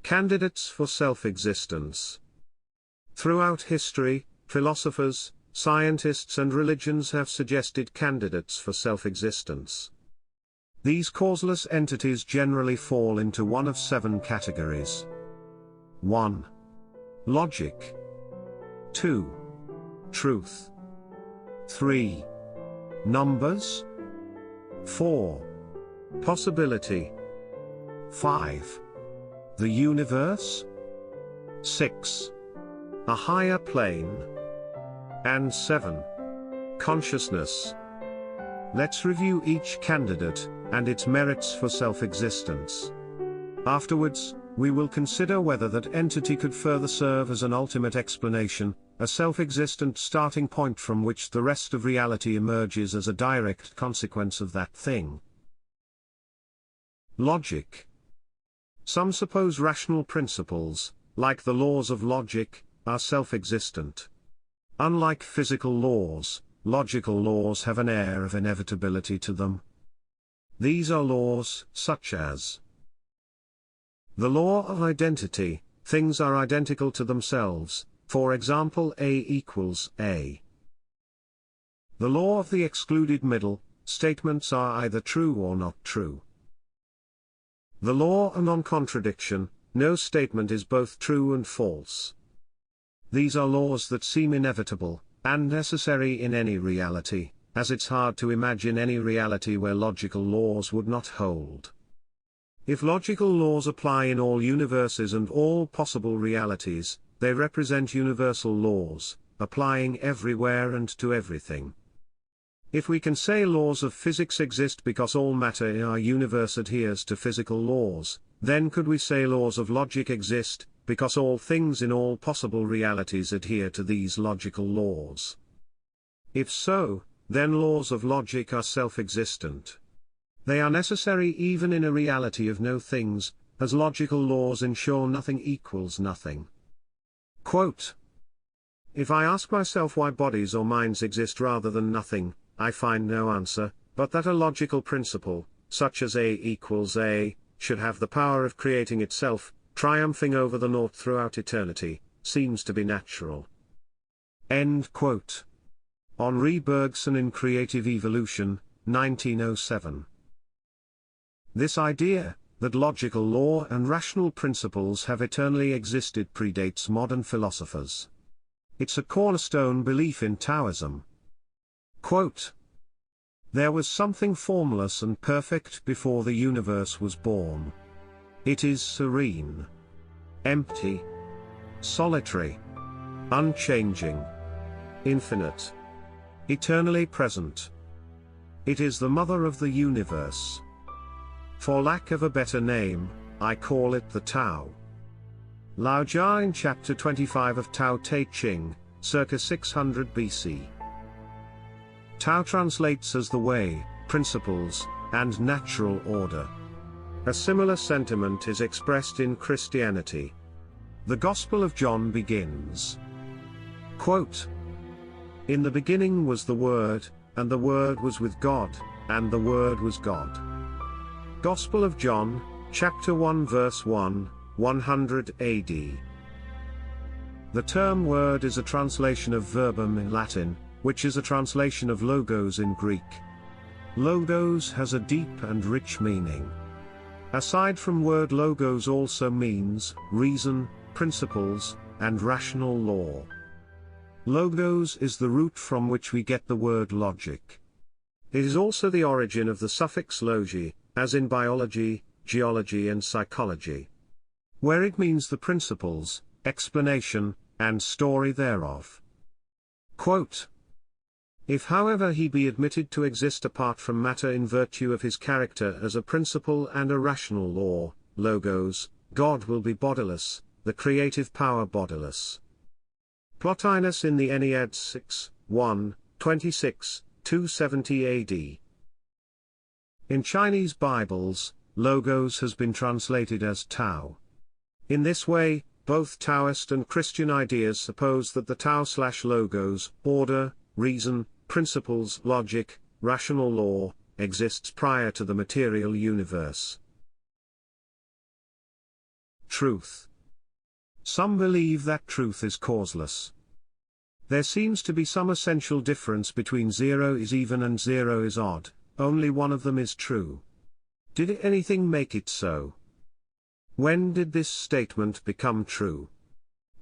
Candidates for self-existence. Throughout history, philosophers, scientists and religions have suggested candidates for self-existence. These causeless entities generally fall into one of 7 categories. 1. Logic. 2. Truth. 3. Numbers. 4. Possibility. 5. The universe. 6. A higher plane. And 7. Consciousness. Let's review each candidate, and its merits for self-existence. Afterwards, we will consider whether that entity could further serve as an ultimate explanation, a self-existent starting point from which the rest of reality emerges as a direct consequence of that thing. Logic. Some suppose rational principles, like the laws of logic, are self-existent. Unlike physical laws, logical laws have an air of inevitability to them. These are laws such as the law of identity: things are identical to themselves, for example A equals A. The law of the excluded middle: statements are either true or not true. The law of non-contradiction: no statement is both true and false. These are laws that seem inevitable, and necessary in any reality, as it's hard to imagine any reality where logical laws would not hold. If logical laws apply in all universes and all possible realities, they represent universal laws, applying everywhere and to everything. If we can say laws of physics exist because all matter in our universe adheres to physical laws, then could we say laws of logic exist, because all things in all possible realities adhere to these logical laws? If so, then laws of logic are self-existent. They are necessary even in a reality of no things, as logical laws ensure nothing equals nothing. Quote, "If I ask myself why bodies or minds exist rather than nothing, I find no answer, but that a logical principle, such as A equals A, should have the power of creating itself, triumphing over the naught throughout eternity, seems to be natural." End quote. Henri Bergson in Creative Evolution, 1907. This idea, that logical law and rational principles have eternally existed, predates modern philosophers. It's a cornerstone belief in Taoism. Quote, "There was something formless and perfect before the universe was born. It is serene, empty, solitary, unchanging, infinite, eternally present. It is the mother of the universe. For lack of a better name, I call it the Tao." Lao Jia in chapter 25 of Tao Te Ching, circa 600 BC. Tao translates as the way, principles, and natural order. A similar sentiment is expressed in Christianity. The Gospel of John begins, quote, "In the beginning was the Word, and the Word was with God, and the Word was God." Gospel of John, chapter 1 verse 1, 100 AD. The term word is a translation of verbum in Latin, which is a translation of logos in Greek. Logos has a deep and rich meaning. Aside from word, logos also means reason, principles, and rational law. Logos is the root from which we get the word logic. It is also the origin of the suffix logi, as in biology, geology and psychology, where it means the principles, explanation, and story thereof. Quote, "If however he be admitted to exist apart from matter in virtue of his character as a principle and a rational law, logos, God will be bodiless, the creative power bodiless." Plotinus in the Ennead 6, 1, 26, 270 AD. In Chinese Bibles, logos has been translated as Tao. In this way, both Taoist and Christian ideas suppose that the Tao/logos, order, reason, principles, logic, rational law, exists prior to the material universe. Truth. Some believe that truth is causeless. There seems to be some essential difference between 0 is even and 0 is odd, only one of them is true. Did anything make it so? When did this statement become true?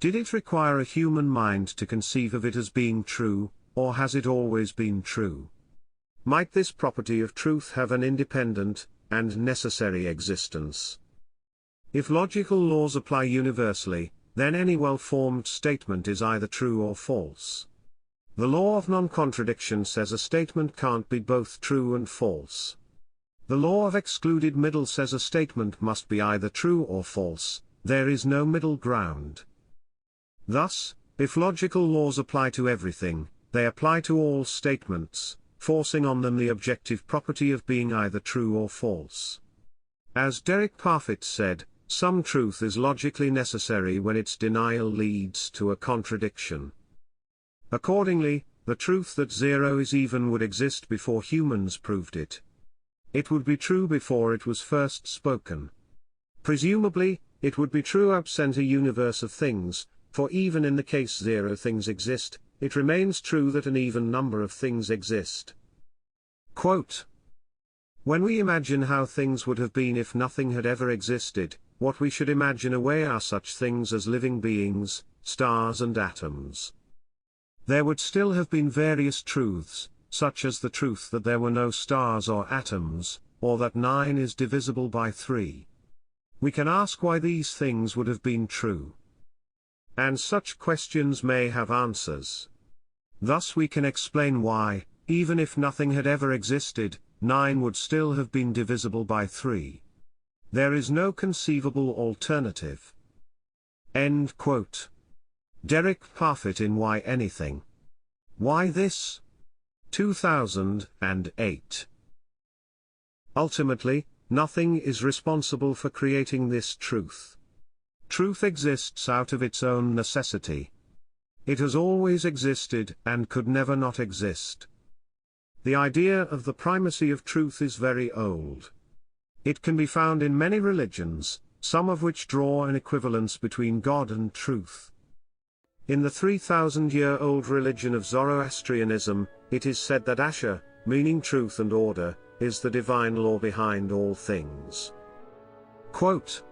Did it require a human mind to conceive of it as being true, or has it always been true? Might this property of truth have an independent, and necessary existence? If logical laws apply universally, then any well-formed statement is either true or false. The law of non-contradiction says a statement can't be both true and false. The law of excluded middle says a statement must be either true or false, there is no middle ground. Thus, if logical laws apply to everything, they apply to all statements, forcing on them the objective property of being either true or false. As Derek Parfit said, some truth is logically necessary when its denial leads to a contradiction. Accordingly, the truth that 0 is even would exist before humans proved it. It would be true before it was first spoken. Presumably, it would be true absent a universe of things, for even in the case 0 things exist, it remains true that an even number of things exist. Quote, "When we imagine how things would have been if nothing had ever existed, what we should imagine away are such things as living beings, stars and atoms. There would still have been various truths, such as the truth that there were no stars or atoms, or that 9 is divisible by 3. We can ask why these things would have been true. And such questions may have answers. Thus we can explain why, even if nothing had ever existed, 9 would still have been divisible by 3. There is no conceivable alternative." End quote. Derek Parfit in Why Anything? Why This? 2008. Ultimately, nothing is responsible for creating this truth. Truth exists out of its own necessity. It has always existed and could never not exist. The idea of the primacy of truth is very old. It can be found in many religions, some of which draw an equivalence between God and truth. In the 3,000-year-old religion of Zoroastrianism, it is said that Asher, meaning truth and order, is the divine law behind all things. Quote,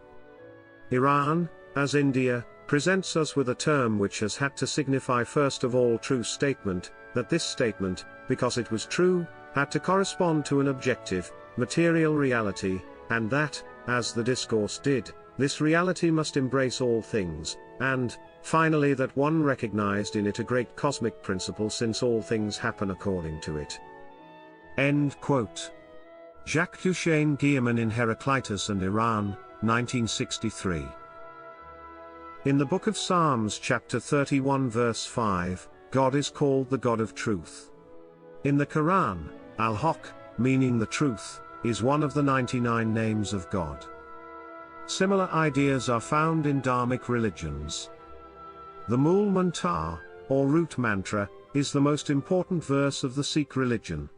"Iran, as India, presents us with a term which has had to signify first of all true statement, that this statement, because it was true, had to correspond to an objective, material reality, and that, as the discourse did, this reality must embrace all things, and, finally that one recognized in it a great cosmic principle since all things happen according to it." End quote. Jacques Duchesne Guillermin in Heraclitus and Iran, 1963. In the Book of Psalms chapter 31 verse 5, God is called the God of truth. In the Quran, Al-Haq, meaning the truth, is one of the 99 names of God. Similar ideas are found in Dharmic religions. The Mool Mantar, or root mantra, is the most important verse of the Sikh religion.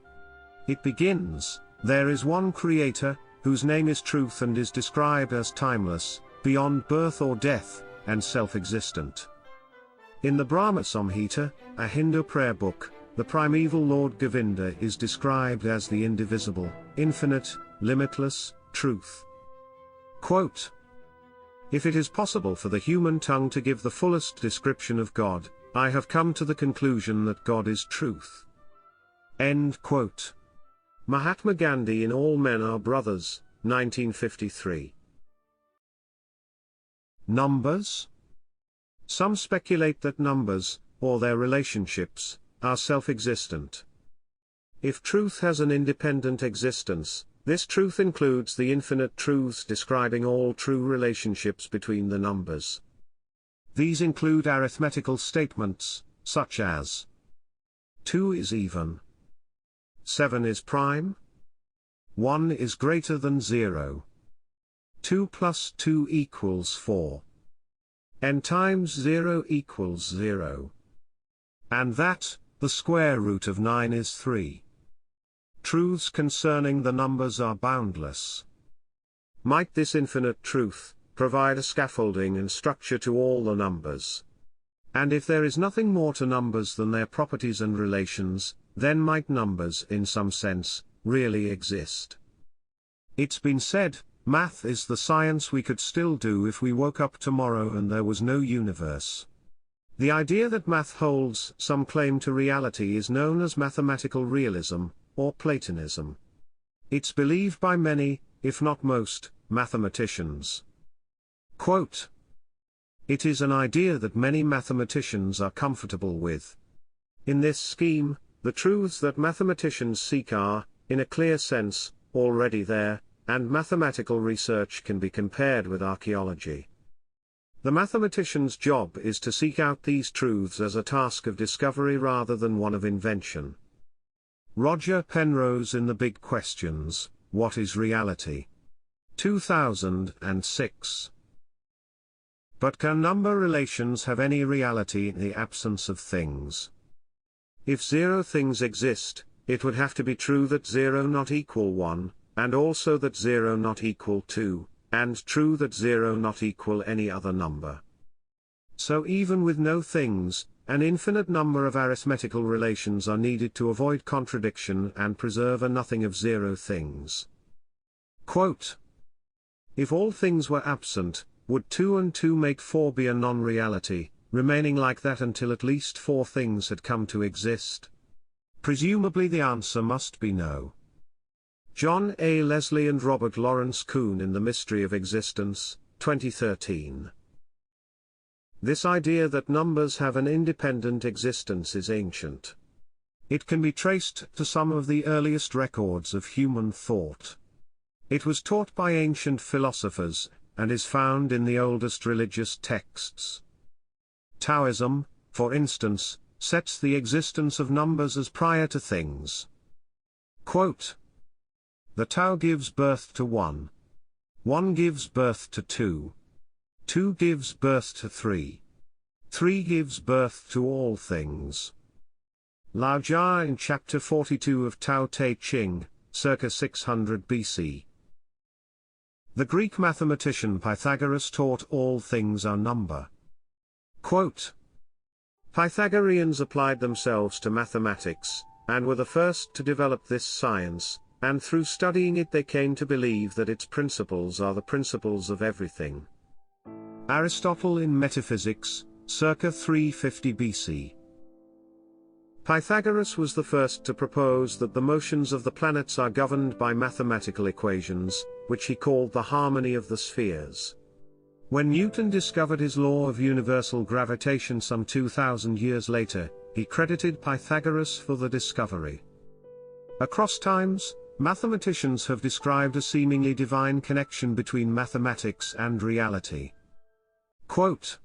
It begins, "There is one Creator, whose name is truth and is described as timeless, beyond birth or death, and self-existent." In the Brahma Samhita, a Hindu prayer book, the primeval Lord Govinda is described as the indivisible, infinite, limitless, truth. Quote, "If it is possible for the human tongue to give the fullest description of God, I have come to the conclusion that God is truth." End quote. Mahatma Gandhi in All Men Are Brothers, 1953. Numbers? Some speculate that numbers, or their relationships, are self-existent. If truth has an independent existence, this truth includes the infinite truths describing all true relationships between the numbers. These include arithmetical statements, such as 2 is even, 7 is prime, 1 is greater than 0, 2 plus 2 equals 4, n times 0 equals 0, and that, the square root of 9 is 3. Truths concerning the numbers are boundless. Might this infinite truth, provide a scaffolding and structure to all the numbers. And if there is nothing more to numbers than their properties and relations, then might numbers, in some sense, really exist? It's been said, math is the science we could still do if we woke up tomorrow and there was no universe. The idea that math holds some claim to reality is known as mathematical realism, or Platonism. It's believed by many, if not most, mathematicians. Quote, "It is an idea that many mathematicians are comfortable with. In this scheme, the truths that mathematicians seek are, in a clear sense, already there, and mathematical research can be compared with archaeology. The mathematician's job is to seek out these truths as a task of discovery rather than one of invention." Roger Penrose in The Big Questions, What is Reality? 2006. But can number relations have any reality in the absence of things? If zero things exist, it would have to be true that 0 not equal 1, and also that 0 not equal 2, and true that 0 not equal any other number. So even with no things, an infinite number of arithmetical relations are needed to avoid contradiction and preserve a nothing of zero things. Quote, "If all things were absent, would 2 and 2 make 4 be a non-reality, remaining like that until at least 4 things had come to exist? Presumably the answer must be no." John A. Leslie and Robert Lawrence Kuhn in The Mystery of Existence, 2013. This idea that numbers have an independent existence is ancient. It can be traced to some of the earliest records of human thought. It was taught by ancient philosophers, and is found in the oldest religious texts. Taoism, for instance, sets the existence of numbers as prior to things. Quote, "The Tao gives birth to 1. 1 gives birth to 2. 2 gives birth to 3. 3 gives birth to all things." Lao Jia in chapter 42 of Tao Te Ching, circa 600 BC. The Greek mathematician Pythagoras taught all things are number. Quote, "Pythagoreans applied themselves to mathematics, and were the first to develop this science, and through studying it they came to believe that its principles are the principles of everything." Aristotle in Metaphysics, circa 350 BC. Pythagoras was the first to propose that the motions of the planets are governed by mathematical equations, which he called the harmony of the spheres. When Newton discovered his law of universal gravitation some 2,000 years later, he credited Pythagoras for the discovery. Across times, mathematicians have described a seemingly divine connection between mathematics and reality. Quote,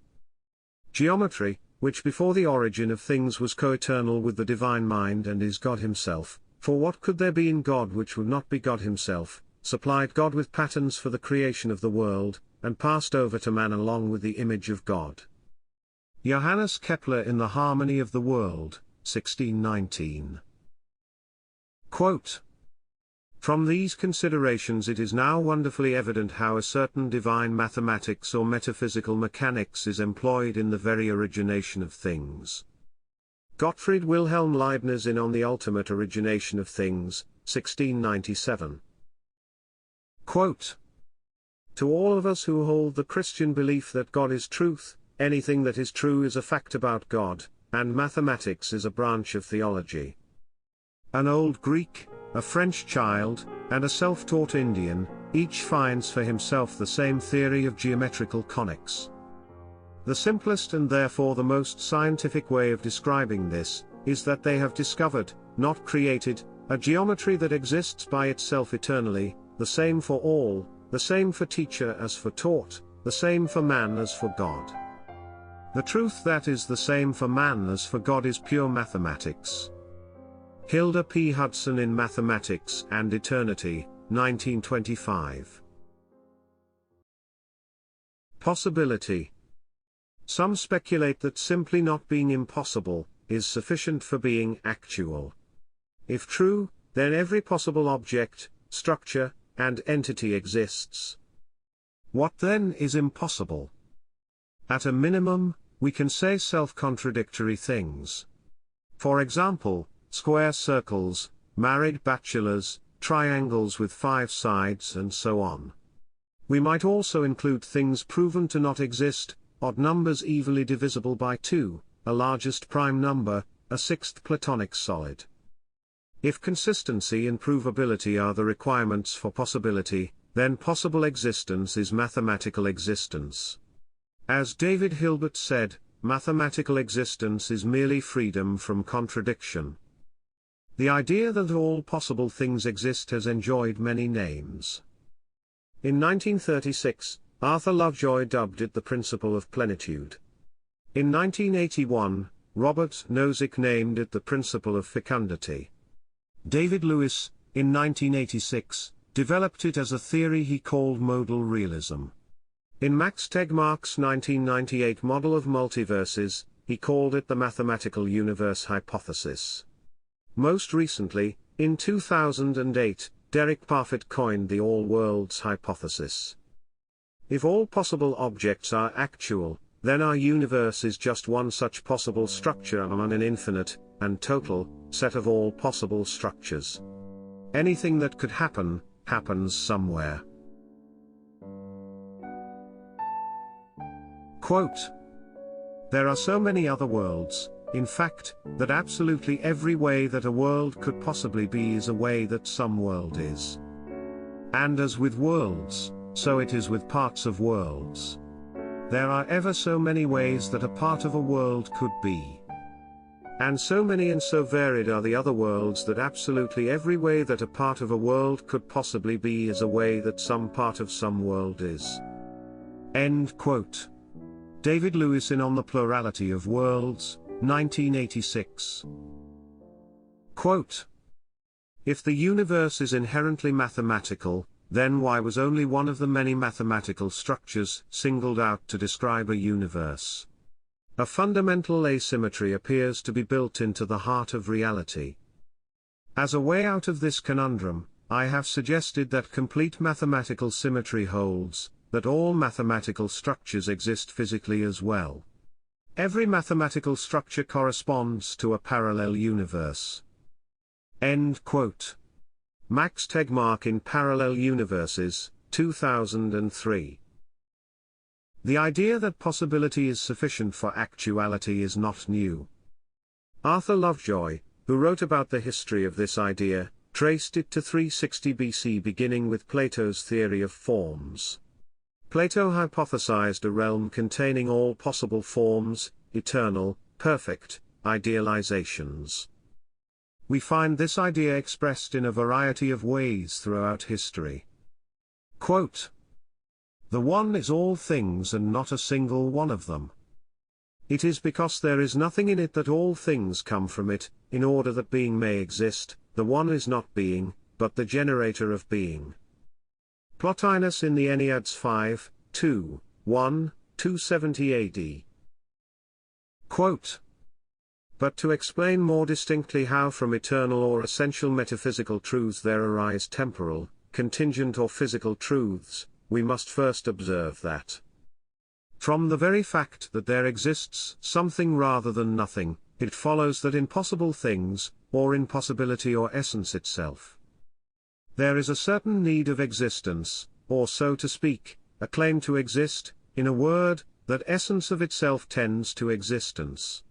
"Geometry, which before the origin of things was coeternal with the divine mind and is God himself, for what could there be in God which would not be God himself, supplied God with patterns for the creation of the world, and passed over to man along with the image of God." Johannes Kepler in The Harmony of the World, 1619. Quote, "From these considerations it is now wonderfully evident how a certain divine mathematics or metaphysical mechanics is employed in the very origination of things." Gottfried Wilhelm Leibniz in On the Ultimate Origination of Things, 1697. Quote, "To all of us who hold the Christian belief that God is truth, anything that is true is a fact about God, and mathematics is a branch of theology." An old Greek, a French child, and a self-taught Indian, each finds for himself the same theory of geometrical conics. The simplest and therefore the most scientific way of describing this, is that they have discovered, not created, a geometry that exists by itself eternally, the same for all, the same for teacher as for taught, the same for man as for God. The truth that is the same for man as for God is pure mathematics. Hilda P. Hudson in Mathematics and Eternity, 1925. Possibility. Some speculate that simply not being impossible is sufficient for being actual. If true, then every possible object, structure, and entity exists. What then is impossible? At a minimum, we can say self-contradictory things. For example, square circles, married bachelors, triangles with 5 sides and so on. We might also include things proven to not exist, odd numbers evilly divisible by 2, a largest prime number, a sixth Platonic solid. If consistency and provability are the requirements for possibility, then possible existence is mathematical existence. As David Hilbert said, mathematical existence is merely freedom from contradiction. The idea that all possible things exist has enjoyed many names. In 1936, Arthur Lovejoy dubbed it the principle of plenitude. In 1981, Robert Nozick named it the principle of fecundity. David Lewis, in 1986, developed it as a theory he called modal realism. In Max Tegmark's 1998 model of multiverses, he called it the mathematical universe hypothesis. Most recently, in 2008, Derek Parfit coined the all worlds hypothesis. If all possible objects are actual, then our universe is just one such possible structure among an infinite, and total, set of all possible structures. Anything that could happen, happens somewhere. Quote, "There are so many other worlds, in fact, that absolutely every way that a world could possibly be is a way that some world is. And as with worlds, so it is with parts of worlds. There are ever so many ways that a part of a world could be. And so many and so varied are the other worlds that absolutely every way that a part of a world could possibly be is a way that some part of some world is." End quote. David Lewis in On the Plurality of Worlds, 1986. Quote, "If the universe is inherently mathematical, then why was only one of the many mathematical structures singled out to describe a universe? A fundamental asymmetry appears to be built into the heart of reality. As a way out of this conundrum, I have suggested that complete mathematical symmetry holds, that all mathematical structures exist physically as well. Every mathematical structure corresponds to a parallel universe." End quote. Max Tegmark in Parallel Universes, 2003. The idea that possibility is sufficient for actuality is not new. Arthur Lovejoy, who wrote about the history of this idea, traced it to 360 BC beginning with Plato's theory of forms. Plato hypothesized a realm containing all possible forms, eternal, perfect, idealizations. We find this idea expressed in a variety of ways throughout history. Quote, "The one is all things and not a single one of them. It is because there is nothing in it that all things come from it, in order that being may exist. The one is not being, but the generator of being." Plotinus in the Enneads 5, 2, 1, 270 AD. Quote, "But to explain more distinctly how from eternal or essential metaphysical truths there arise temporal, contingent or physical truths, we must first observe that from the very fact that there exists something rather than nothing, it follows that in possible things, or in possibility or essence itself, there is a certain need of existence, or so to speak, a claim to exist, in a word, that essence of itself tends to existence."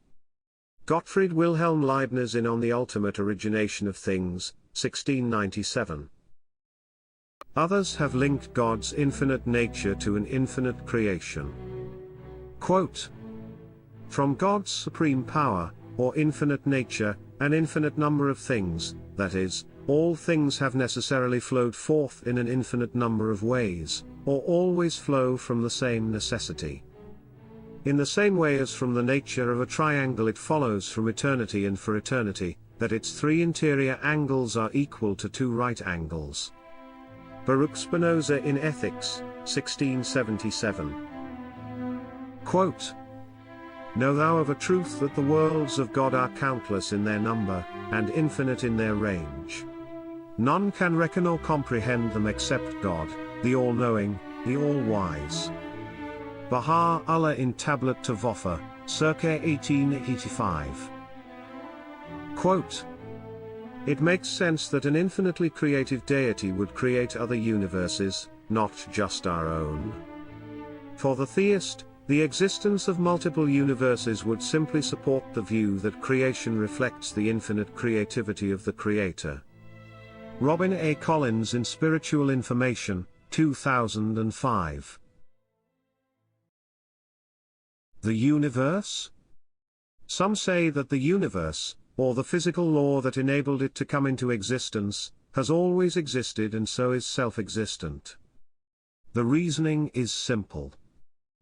Gottfried Wilhelm Leibniz in On the Ultimate Origination of Things, 1697. Others have linked God's infinite nature to an infinite creation. Quote, "From God's supreme power, or infinite nature, an infinite number of things, that is, all things have necessarily flowed forth in an infinite number of ways, or always flow from the same necessity. In the same way as from the nature of a triangle it follows from eternity and for eternity, that its 3 interior angles are equal to 2 right angles." Baruch Spinoza in Ethics, 1677. Quote, "Know thou of a truth that the worlds of God are countless in their number, and infinite in their range. None can reckon or comprehend them except God, the all-knowing, the All-Wise. Baha'u'llah in Tablet to Wafa, circa 1885. Quote, "It makes sense that an infinitely creative deity would create other universes, not just our own. For the theist, the existence of multiple universes would simply support the view that creation reflects the infinite creativity of the Creator." Robin A. Collins in Spiritual Information, 2005. The universe? Some say that the universe, or the physical law that enabled it to come into existence, has always existed and so is self-existent. The reasoning is simple.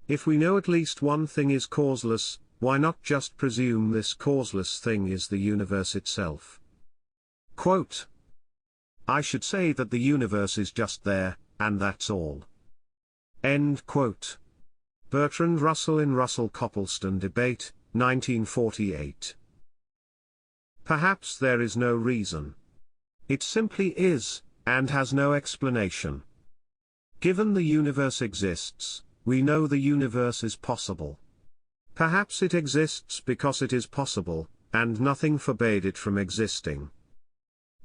If we know at least one thing is causeless, why not just presume this causeless thing is the universe itself? Quote, "I should say that the universe is just there, and that's all." End quote. Bertrand Russell in Russell-Copleston Debate, 1948. Perhaps there is no reason. It simply is, and has no explanation. Given the universe exists, we know the universe is possible. Perhaps it exists because it is possible, and nothing forbade it from existing.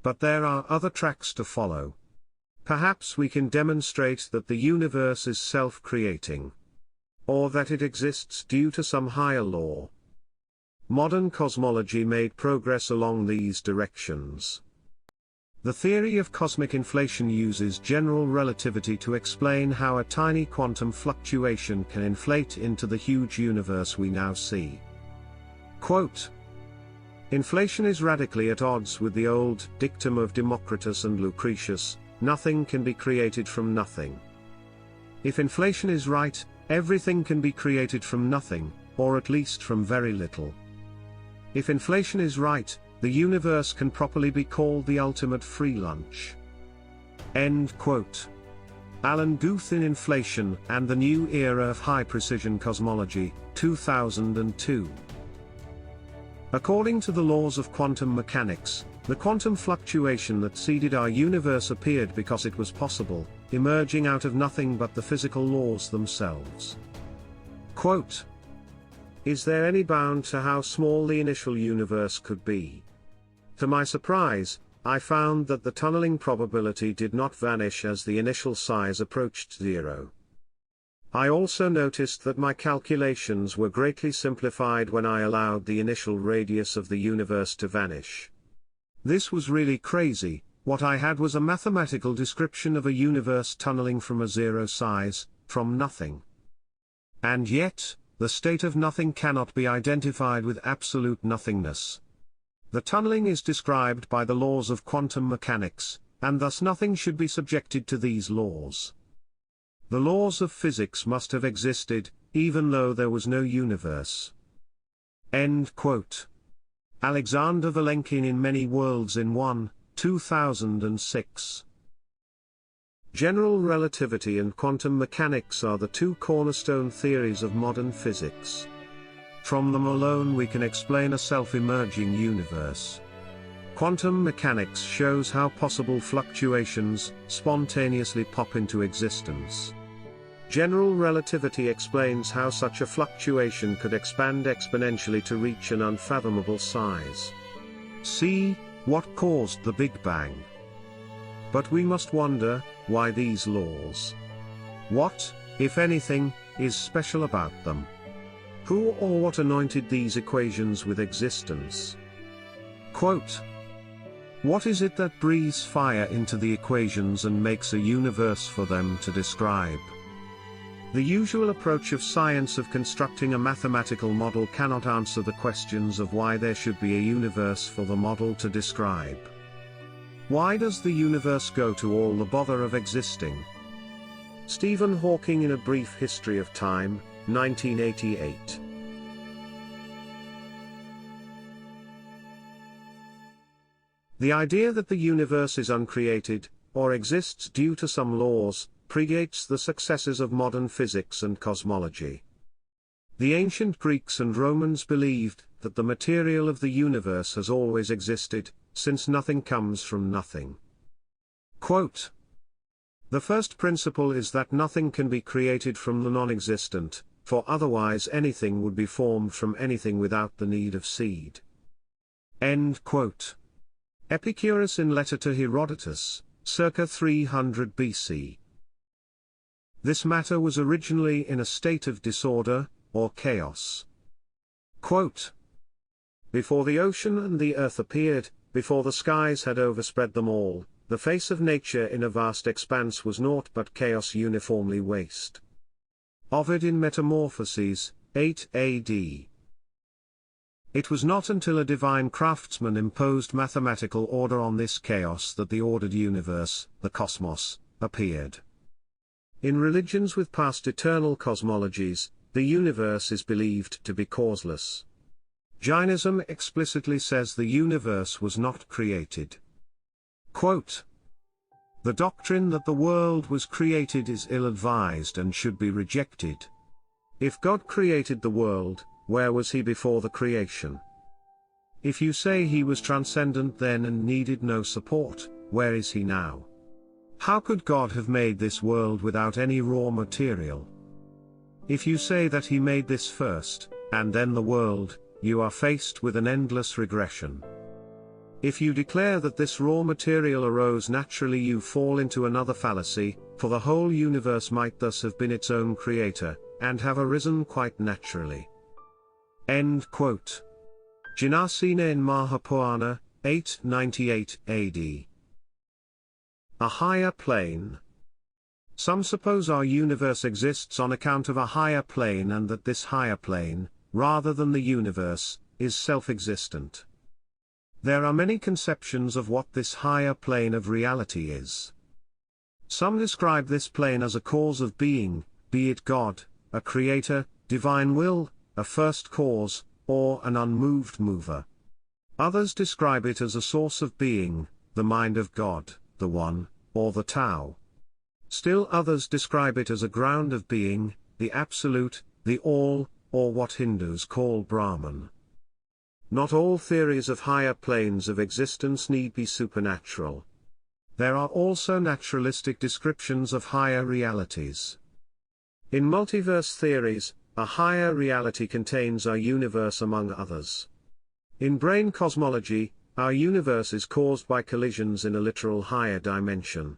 But there are other tracks to follow. Perhaps we can demonstrate that the universe is self-creating. Or that it exists due to some higher law. Modern cosmology made progress along these directions. The theory of cosmic inflation uses general relativity to explain how a tiny quantum fluctuation can inflate into the huge universe we now see. Quote, "Inflation is radically at odds with the old dictum of Democritus and Lucretius, nothing can be created from nothing. If inflation is right, everything can be created from nothing, or at least from very little. If inflation is right, the universe can properly be called the ultimate free lunch." End quote. Alan Guth in Inflation and the New Era of High-Precision Cosmology, 2002. According to the laws of quantum mechanics, the quantum fluctuation that seeded our universe appeared because it was possible, emerging out of nothing but the physical laws themselves. Quote, "Is there any bound to how small the initial universe could be? To my surprise, I found that the tunneling probability did not vanish as the initial size approached zero. I also noticed that my calculations were greatly simplified when I allowed the initial radius of the universe to vanish. This was really crazy. What I had was a mathematical description of a universe tunneling from a zero size, from nothing. And yet, the state of nothing cannot be identified with absolute nothingness. The tunneling is described by the laws of quantum mechanics, and thus nothing should be subjected to these laws. The laws of physics must have existed, even though there was no universe." End quote. Alexander Vilenkin in Many Worlds in One, 2006. General relativity and quantum mechanics are the two cornerstone theories of modern physics. From them alone we can explain a self-emerging universe. Quantum mechanics shows how possible fluctuations spontaneously pop into existence. General relativity explains how such a fluctuation could expand exponentially to reach an unfathomable size. See, what caused the Big Bang? But we must wonder, why these laws? What, if anything, is special about them? Who or what anointed these equations with existence? Quote, "What is it that breathes fire into the equations and makes a universe for them to describe?" The usual approach of science of constructing a mathematical model cannot answer the questions of why there should be a universe for the model to describe. Why does the universe go to all the bother of existing? Stephen Hawking in A Brief History of Time, 1988. The idea that the universe is uncreated, or exists due to some laws, predates the successes of modern physics and cosmology. The ancient Greeks and Romans believed that the material of the universe has always existed, since nothing comes from nothing. Quote, The first principle is that nothing can be created from the non-existent, for otherwise anything would be formed from anything without the need of seed. End quote. Epicurus in letter to Herodotus, circa 300 BC. This matter was originally in a state of disorder, or chaos. Quote, before the ocean and the earth appeared, before the skies had overspread them all, the face of nature in a vast expanse was naught but chaos uniformly waste. Ovid in Metamorphoses, 8 AD. It was not until a divine craftsman imposed mathematical order on this chaos that the ordered universe, the cosmos, appeared. In religions with past eternal cosmologies, the universe is believed to be causeless. Jainism explicitly says the universe was not created. Quote, the doctrine that the world was created is ill-advised and should be rejected. If God created the world, where was he before the creation? If you say he was transcendent then and needed no support, where is he now? How could God have made this world without any raw material? If you say that he made this first, and then the world, you are faced with an endless regression. If you declare that this raw material arose naturally, you fall into another fallacy, for the whole universe might thus have been its own creator, and have arisen quite naturally. End quote. Jinasena in Mahapurana, 898 AD. A higher plane. Some suppose our universe exists on account of a higher plane and that this higher plane, rather than the universe, is self-existent. There are many conceptions of what this higher plane of reality is. Some describe this plane as a cause of being, be it God, a creator, divine will, a first cause, or an unmoved mover. Others describe it as a source of being, the mind of God, the One, or the Tao. Still others describe it as a ground of being, the Absolute, the All, or what Hindus call Brahman. Not all theories of higher planes of existence need be supernatural. There are also naturalistic descriptions of higher realities. In multiverse theories, a higher reality contains our universe among others. In brain cosmology, our universe is caused by collisions in a literal higher dimension.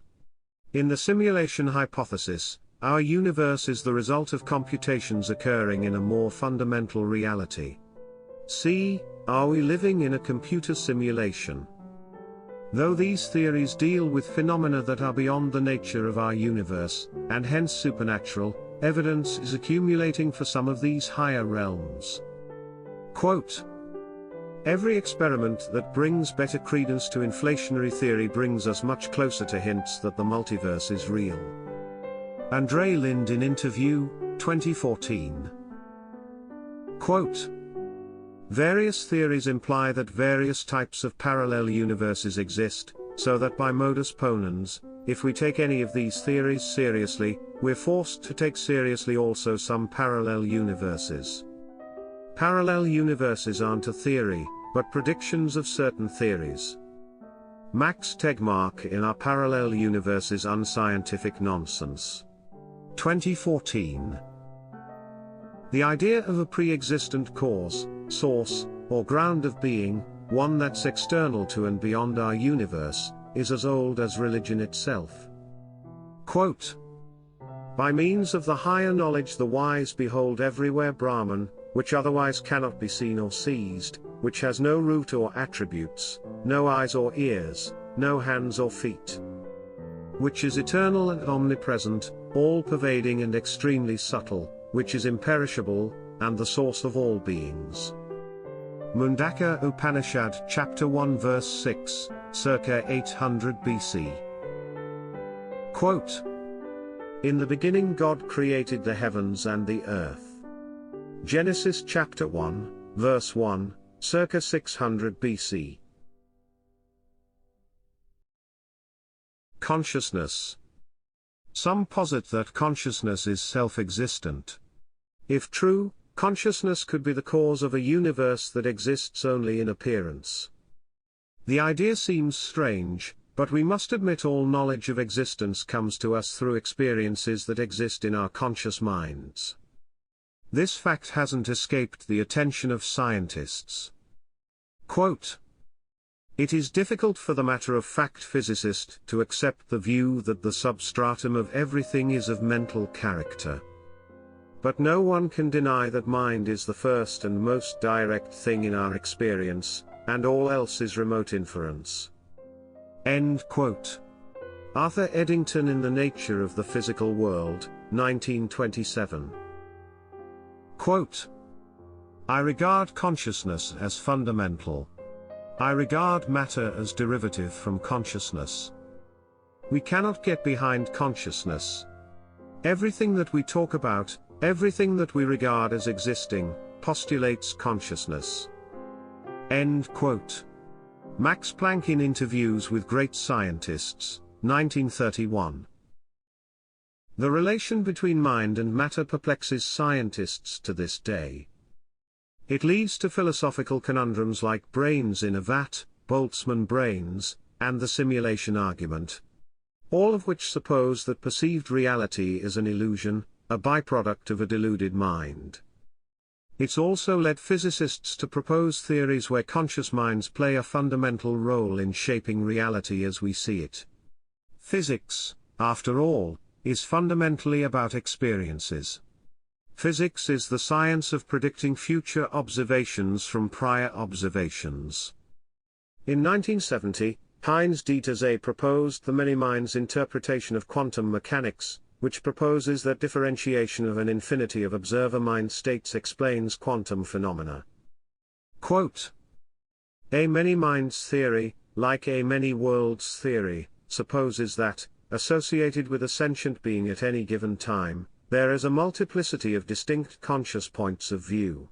In the simulation hypothesis, our universe is the result of computations occurring in a more fundamental reality. See, are we living in a computer simulation? Though these theories deal with phenomena that are beyond the nature of our universe, and hence supernatural, evidence is accumulating for some of these higher realms. Quote, every experiment that brings better credence to inflationary theory brings us much closer to hints that the multiverse is real. Andre Lind in Interview, 2014. Quote, various theories imply that various types of parallel universes exist, so that by modus ponens, if we take any of these theories seriously, we're forced to take seriously also some parallel universes. Parallel universes aren't a theory, but predictions of certain theories. Max Tegmark in Our Parallel Universe is Unscientific Nonsense. 2014. The idea of a pre-existent cause, source, or ground of being, one that's external to and beyond our universe, is as old as religion itself. Quote, by means of the higher knowledge the wise behold everywhere Brahman, which otherwise cannot be seen or seized, which has no root or attributes, no eyes or ears, no hands or feet. Which is eternal and omnipresent, all-pervading and extremely subtle, which is imperishable, and the source of all beings. Mundaka Upanishad Chapter 1 Verse 6, circa 800 BC. Quote, in the beginning God created the heavens and the earth. Genesis chapter 1, verse 1, circa 600 BC. Consciousness. Some posit that consciousness is self-existent. If true, consciousness could be the cause of a universe that exists only in appearance. The idea seems strange, But we must admit all knowledge of existence comes to us through experiences that exist in our conscious minds. This fact hasn't escaped the attention of scientists. Quote, "It is difficult for the matter-of-fact physicist to accept the view that the substratum of everything is of mental character. But no one can deny that mind is the first and most direct thing in our experience, and all else is remote inference." End quote. Arthur Eddington in The Nature of the Physical World, 1927. Quote, "I regard consciousness as fundamental. I regard matter as derivative from consciousness. We cannot get behind consciousness. Everything that we talk about, everything that we regard as existing, postulates consciousness." End quote. Max Planck in Interviews with Great Scientists, 1931. The relation between mind and matter perplexes scientists to this day. It leads to philosophical conundrums like brains in a vat, Boltzmann brains, and the simulation argument. All of which suppose that perceived reality is an illusion, a byproduct of a deluded mind. It's also led physicists to propose theories where conscious minds play a fundamental role in shaping reality as we see it. Physics, after all, is fundamentally about experiences. Physics is the science of predicting future observations from prior observations. In 1970, Heinz-Dieter Zeh proposed the many-minds interpretation of quantum mechanics, which proposes that differentiation of an infinity of observer mind states explains quantum phenomena. Quote, "A many-minds theory, like a many-worlds theory, supposes that, associated with a sentient being at any given time, there is a multiplicity of distinct conscious points of view.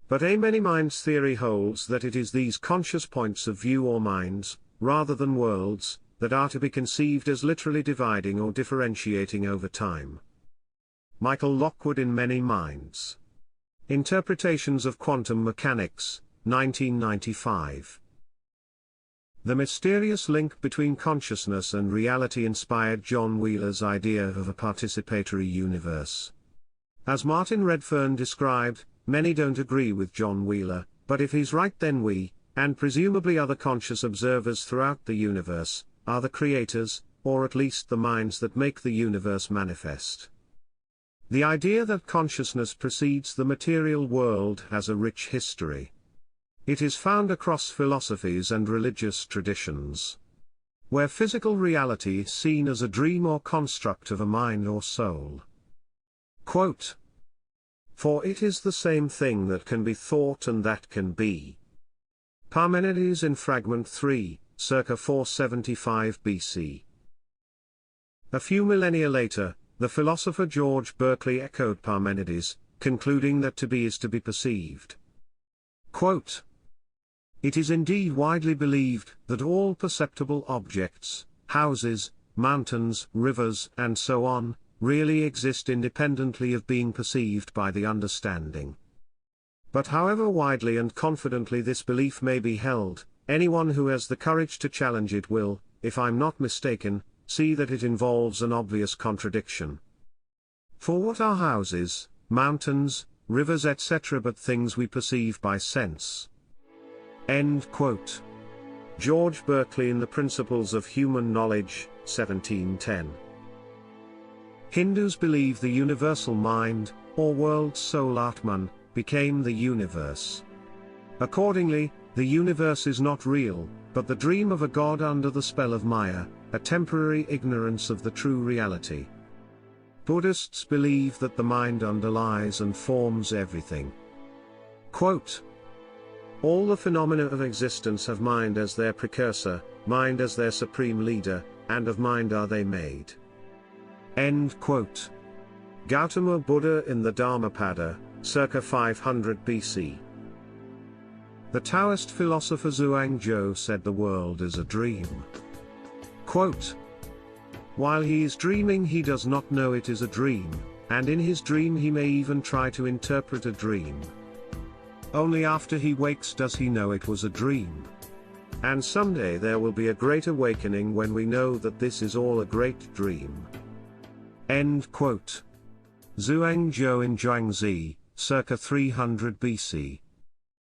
But a many-minds theory holds that it is these conscious points of view or minds, rather than worlds, that are to be conceived as literally dividing or differentiating over time." Michael Lockwood in Many Minds. Interpretations of Quantum Mechanics, 1995. The mysterious link between consciousness and reality inspired John Wheeler's idea of a participatory universe. As Martin Redfern described, many don't agree with John Wheeler, but if he's right then we, and presumably other conscious observers throughout the universe, are the creators, or at least the minds that make the universe manifest. The idea that consciousness precedes the material world has a rich history. It is found across philosophies and religious traditions. Where physical reality is seen as a dream or construct of a mind or soul. Quote, "For it is the same thing that can be thought and that can be." Parmenides in Fragment 3, circa 475 BC. A few millennia later, the philosopher George Berkeley echoed Parmenides, concluding that to be is to be perceived. Quote, "It is indeed widely believed that all perceptible objects, houses, mountains, rivers, and so on, really exist independently of being perceived by the understanding. But however widely and confidently this belief may be held, anyone who has the courage to challenge it will, if I'm not mistaken, see that it involves an obvious contradiction. For what are houses, mountains, rivers etc. but things we perceive by sense?" End quote. George Berkeley in The Principles of Human Knowledge, 1710. Hindus believe the universal mind, or world soul Atman, became the universe. Accordingly, the universe is not real, but the dream of a god under the spell of Maya, a temporary ignorance of the true reality. Buddhists believe that the mind underlies and forms everything. Quote, "All the phenomena of existence have mind as their precursor, mind as their supreme leader, and of mind are they made." End quote. Gautama Buddha in the Dhammapada, circa 500 BC. The Taoist philosopher Zhuangzhou said the world is a dream. Quote, "While he is dreaming he does not know it is a dream, and in his dream he may even try to interpret a dream. Only after he wakes does he know it was a dream." And someday there will be a great awakening when we know that this is all a great dream. End quote. Zhuangzhou in Zhuangzi, circa 300 BC.